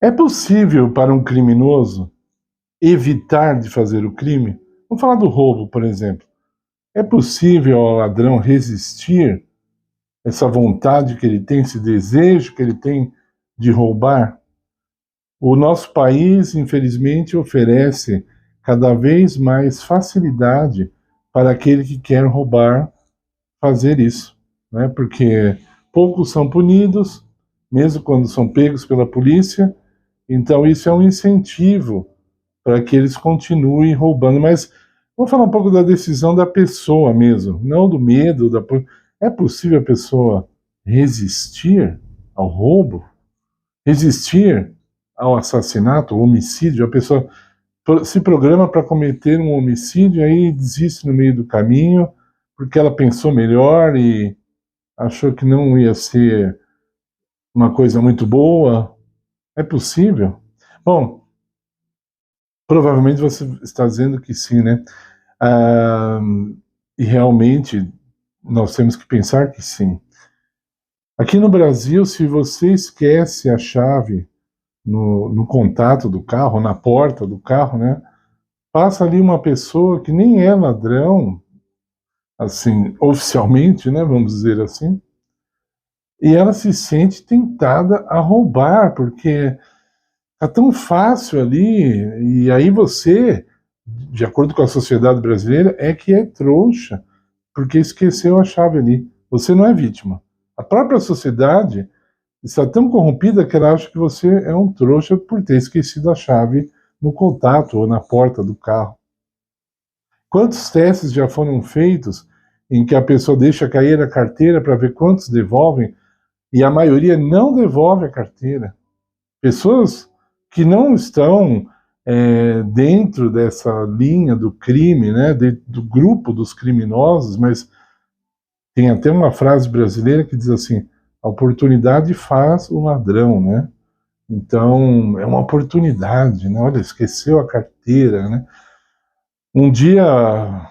É possível para um criminoso evitar de fazer o crime? Vamos falar do roubo, por exemplo. É possível ao ladrão resistir essa vontade que ele tem, esse desejo que ele tem de roubar? O nosso país, infelizmente, oferece cada vez mais facilidade para aquele que quer roubar fazer isso, né? Porque poucos são punidos, mesmo quando são pegos pela polícia, então isso é um incentivo para que eles continuem roubando. Mas vou falar um pouco da decisão da pessoa mesmo, não do medo. É possível a pessoa resistir ao roubo? Resistir ao assassinato, ao homicídio? A pessoa se programa para cometer um homicídio, aí desiste no meio do caminho, porque ela pensou melhor e achou que não ia ser uma coisa muito boa. É possível? Bom, provavelmente você está dizendo que sim, né? Ah, e realmente nós temos que pensar que sim. Aqui no Brasil, se você esquece a chave no contato do carro, na porta do carro, né? Passa ali uma pessoa que nem é ladrão, assim, oficialmente, né? Vamos dizer assim, e ela se sente tentada a roubar, porque tá tão fácil ali, e aí você, de acordo com a sociedade brasileira, é que é trouxa, porque esqueceu a chave ali. Você não é vítima. A própria sociedade está tão corrompida que ela acha que você é um trouxa por ter esquecido a chave no contato ou na porta do carro. Quantos testes já foram feitos em que a pessoa deixa cair a carteira para ver quantos devolvem e a maioria não devolve a carteira? Pessoas que não estão dentro dessa linha do crime, né, do grupo dos criminosos, mas tem até uma frase brasileira que diz assim: a oportunidade faz o ladrão, né? Então, é uma oportunidade, né? Olha, esqueceu a carteira, né? Um dia,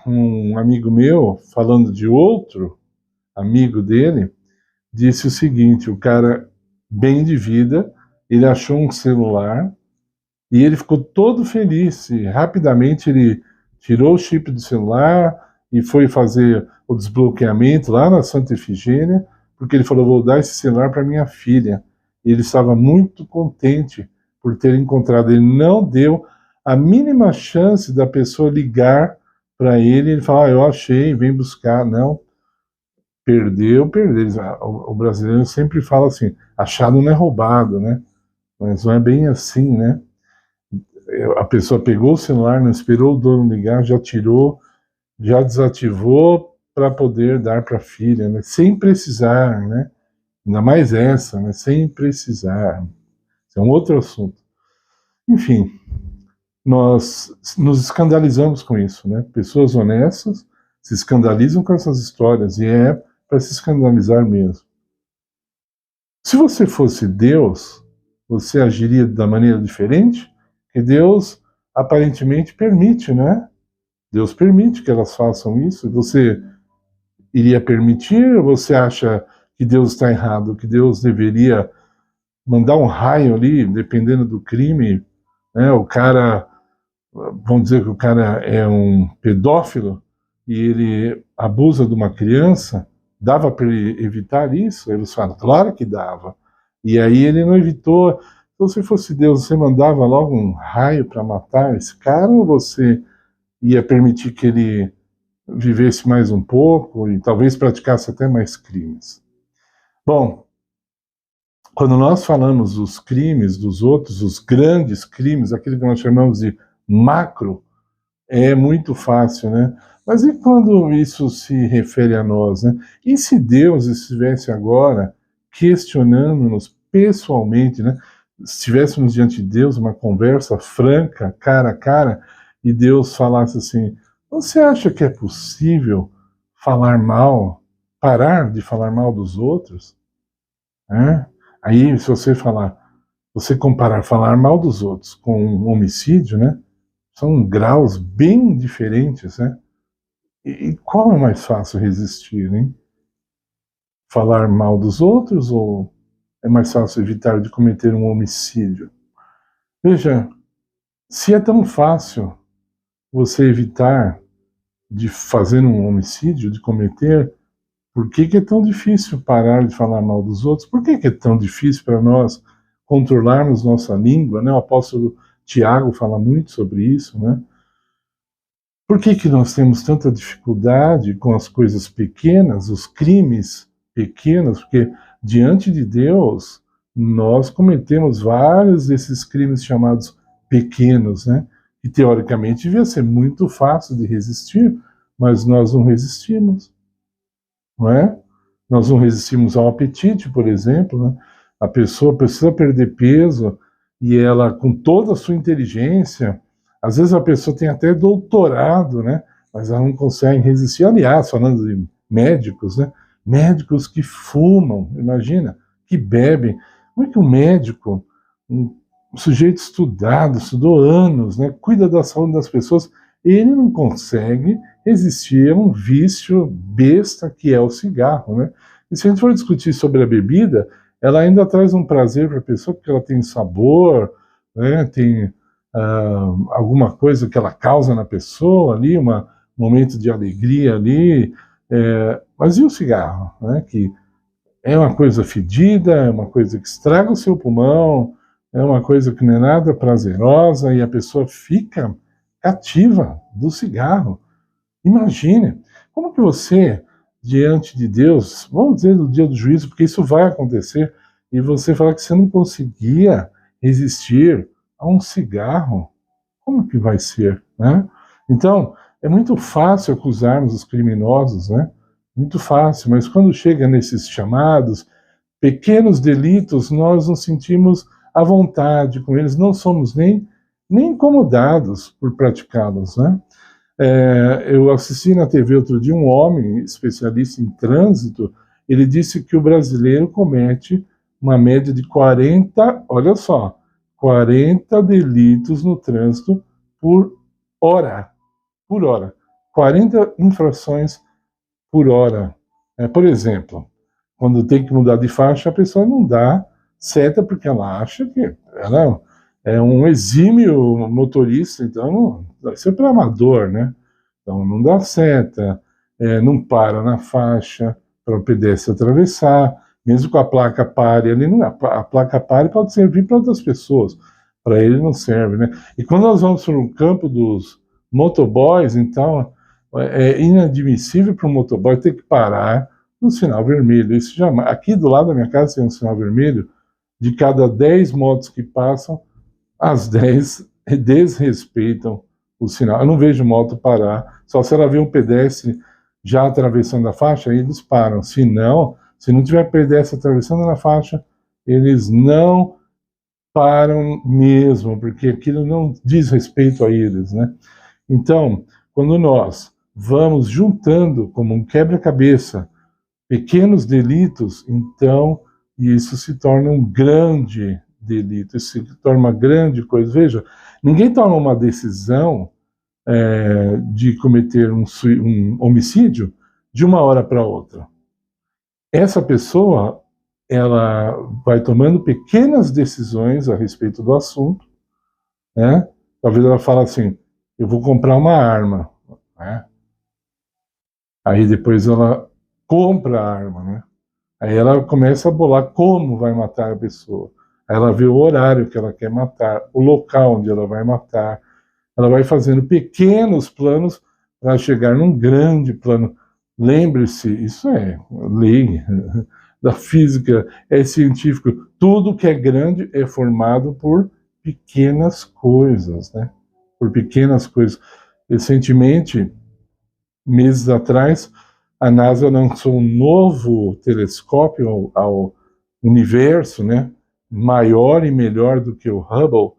um amigo meu, falando de outro amigo dele, disse o seguinte: o cara, bem de vida, ele achou um celular e ele ficou todo feliz. E rapidamente ele tirou o chip do celular e foi fazer o desbloqueamento lá na Santa Efigênia, porque ele falou: vou dar esse celular para minha filha. E ele estava muito contente por ter encontrado. Ele não deu a mínima chance da pessoa ligar para ele e ele falar: eu achei, vem buscar. Não, perdeu, perdeu. O brasileiro sempre fala assim: achado não é roubado, né? Mas não é bem assim, né? A pessoa pegou o celular, não esperou o dono ligar, já tirou, já desativou para poder dar para a filha, né? Sem precisar, né? Ainda mais essa, né? Sem precisar. Isso é um outro assunto. Enfim, nós nos escandalizamos com isso, né? Pessoas honestas se escandalizam com essas histórias e é para se escandalizar mesmo. Se você fosse Deus, você agiria da maneira diferente? Porque Deus aparentemente permite, né? Deus permite que elas façam isso. Você iria permitir ou você acha que Deus está errado, que Deus deveria mandar um raio ali, dependendo do crime, né? O cara, vamos dizer que o cara é um pedófilo e ele abusa de uma criança, dava para ele evitar isso? Aí você fala, claro que dava. E aí ele não evitou. Então, se fosse Deus, você mandava logo um raio para matar esse cara ou você ia permitir que ele vivesse mais um pouco e talvez praticasse até mais crimes? Bom, quando nós falamos dos crimes dos outros, os grandes crimes, aquilo que nós chamamos de macro, é muito fácil, né? Mas e quando isso se refere a nós, né? E se Deus estivesse agora questionando-nos pessoalmente, né? Se estivéssemos diante de Deus, uma conversa franca, cara a cara, e Deus falasse assim: você acha que é possível falar mal, parar de falar mal dos outros? Né? Aí, se você falar, você comparar falar mal dos outros com um homicídio, né? São graus bem diferentes, né? E qual é mais fácil resistir, hein? Falar mal dos outros ou é mais fácil evitar de cometer um homicídio? Veja, se é tão fácil você evitar de fazer um homicídio, de cometer, por que é tão difícil parar de falar mal dos outros? Por que é tão difícil para nós controlarmos nossa língua, né? O apóstolo Tiago fala muito sobre isso, né? Por que nós temos tanta dificuldade com as coisas pequenas, os crimes pequenos? Porque diante de Deus, nós cometemos vários desses crimes chamados pequenos, né? E teoricamente devia ser muito fácil de resistir, mas nós não resistimos, não é? Nós não resistimos ao apetite, por exemplo, né? A pessoa precisa perder peso e ela, com toda a sua inteligência, às vezes a pessoa tem até doutorado, né? Mas ela não consegue resistir. Aliás, falando de médicos, né? Médicos que fumam, imagina, que bebem. Como é que um médico, um sujeito estudado, estudou anos, né? Cuida da saúde das pessoas, ele não consegue resistir a um vício besta que é o cigarro, né? E se a gente for discutir sobre a bebida, ela ainda traz um prazer para a pessoa, porque ela tem sabor, né? Tem alguma coisa que ela causa na pessoa ali, um momento de alegria ali. Mas e o cigarro, né? Que é uma coisa fedida, é uma coisa que estraga o seu pulmão, é uma coisa que não é nada prazerosa e a pessoa fica cativa do cigarro. Imagine, como que você, diante de Deus, vamos dizer no dia do juízo, porque isso vai acontecer, e você fala que você não conseguia resistir a um cigarro, como que vai ser, né? Então, é muito fácil acusarmos os criminosos, né? Muito fácil, mas quando chega nesses chamados pequenos delitos, nós nos sentimos à vontade com eles, não somos nem incomodados por praticá-los, né? Eu assisti na TV outro dia um homem especialista em trânsito, ele disse que o brasileiro comete uma média de 40, olha só, 40 delitos no trânsito por hora, por hora, 40 infrações por hora. Por exemplo, quando tem que mudar de faixa, a pessoa não dá seta porque ela acha que ela é um exímio motorista, então não, vai ser para amador, né? Então não dá seta, não para na faixa para o pedestre atravessar, mesmo com a placa pare, ali não, a placa pare pode servir para outras pessoas, para ele não serve, né? E quando nós vamos para o campo dos motoboys, então é inadmissível para um motoboy ter que parar no sinal vermelho. Isso jamais. Aqui do lado da minha casa tem um sinal vermelho, de cada 10 motos que passam, as 10 desrespeitam o sinal. Eu não vejo moto parar, só se ela vê um pedestre já atravessando a faixa, aí eles param. Se não tiver pedestre atravessando na faixa, eles não param mesmo, porque aquilo não diz respeito a eles, né? Então, quando nós vamos juntando como um quebra-cabeça pequenos delitos, então isso se torna um grande delito, isso se torna uma grande coisa. Veja, ninguém toma uma decisão de cometer um homicídio de uma hora para outra. Essa pessoa, ela vai tomando pequenas decisões a respeito do assunto, né? Talvez ela fale assim, eu vou comprar uma arma, né? Aí depois ela compra a arma, né? Aí ela começa a bolar como vai matar a pessoa. Aí ela vê o horário que ela quer matar, o local onde ela vai matar. Ela vai fazendo pequenos planos para chegar num grande plano. Lembre-se, isso é lei da física, é científico. Tudo que é grande é formado por pequenas coisas, né? Por pequenas coisas. Recentemente, meses atrás, a NASA lançou um novo telescópio ao universo, né? Maior e melhor do que o Hubble.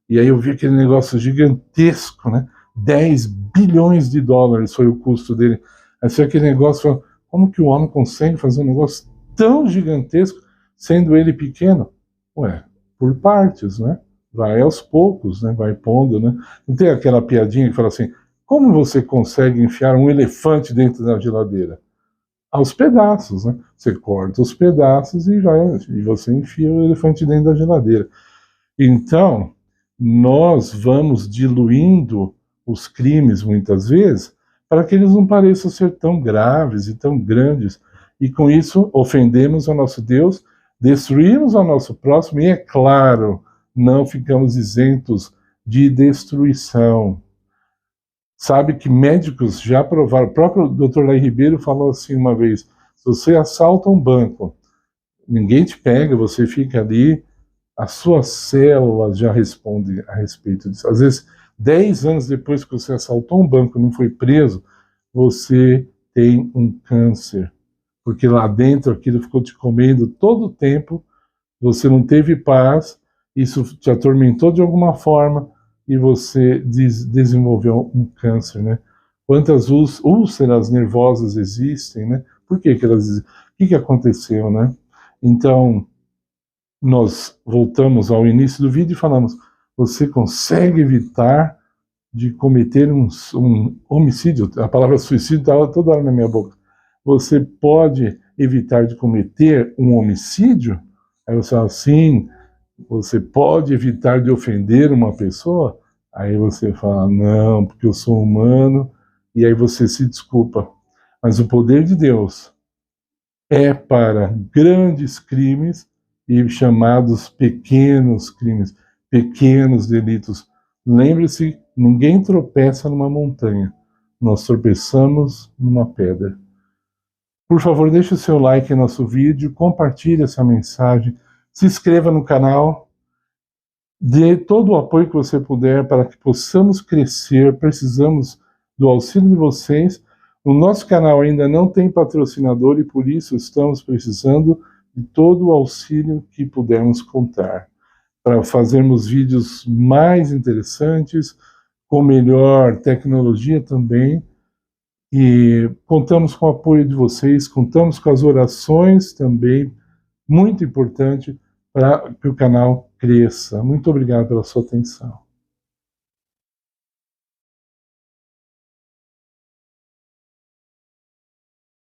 E aí eu vi aquele negócio gigantesco, né? 10 bilhões de dólares foi o custo dele. Assim, aquele negócio, como que o homem consegue fazer um negócio tão gigantesco, sendo ele pequeno? Ué, por partes, né? Vai aos poucos, né? Vai pondo, né? Não tem aquela piadinha que fala assim, como você consegue enfiar um elefante dentro da geladeira? Aos pedaços, né? Você corta os pedaços e você enfia o elefante dentro da geladeira. Então, nós vamos diluindo os crimes, muitas vezes, para que eles não pareçam ser tão graves e tão grandes. E com isso, ofendemos ao nosso Deus, destruímos ao nosso próximo e, é claro, não ficamos isentos de destruição. Sabe que médicos já provaram, o próprio Dr. Lai Ribeiro falou assim uma vez, se você assalta um banco, ninguém te pega, você fica ali, as suas células já respondem a respeito disso. Às vezes, 10 anos depois que você assaltou um banco e não foi preso, você tem um câncer, porque lá dentro aquilo ficou te comendo todo o tempo, você não teve paz, isso te atormentou de alguma forma e você desenvolveu um câncer, né? Quantas úlceras nervosas existem, né? Por que elas existem? O que aconteceu, né? Então, nós voltamos ao início do vídeo e falamos, você consegue evitar de cometer um homicídio? A palavra suicídio estava toda hora na minha boca. Você pode evitar de cometer um homicídio? Aí você fala, sim. Você pode evitar de ofender uma pessoa? Aí você fala, não, porque eu sou humano, e aí você se desculpa. Mas o poder de Deus é para grandes crimes e chamados pequenos crimes, pequenos delitos. Lembre-se, ninguém tropeça numa montanha, nós tropeçamos numa pedra. Por favor, deixe o seu like em nosso vídeo, compartilhe essa mensagem, se inscreva no canal, dê todo o apoio que você puder para que possamos crescer, precisamos do auxílio de vocês. O nosso canal ainda não tem patrocinador e por isso estamos precisando de todo o auxílio que pudermos contar, para fazermos vídeos mais interessantes, com melhor tecnologia também, e contamos com o apoio de vocês, contamos com as orações também, muito importante para que o canal cresça. Muito obrigado pela sua atenção.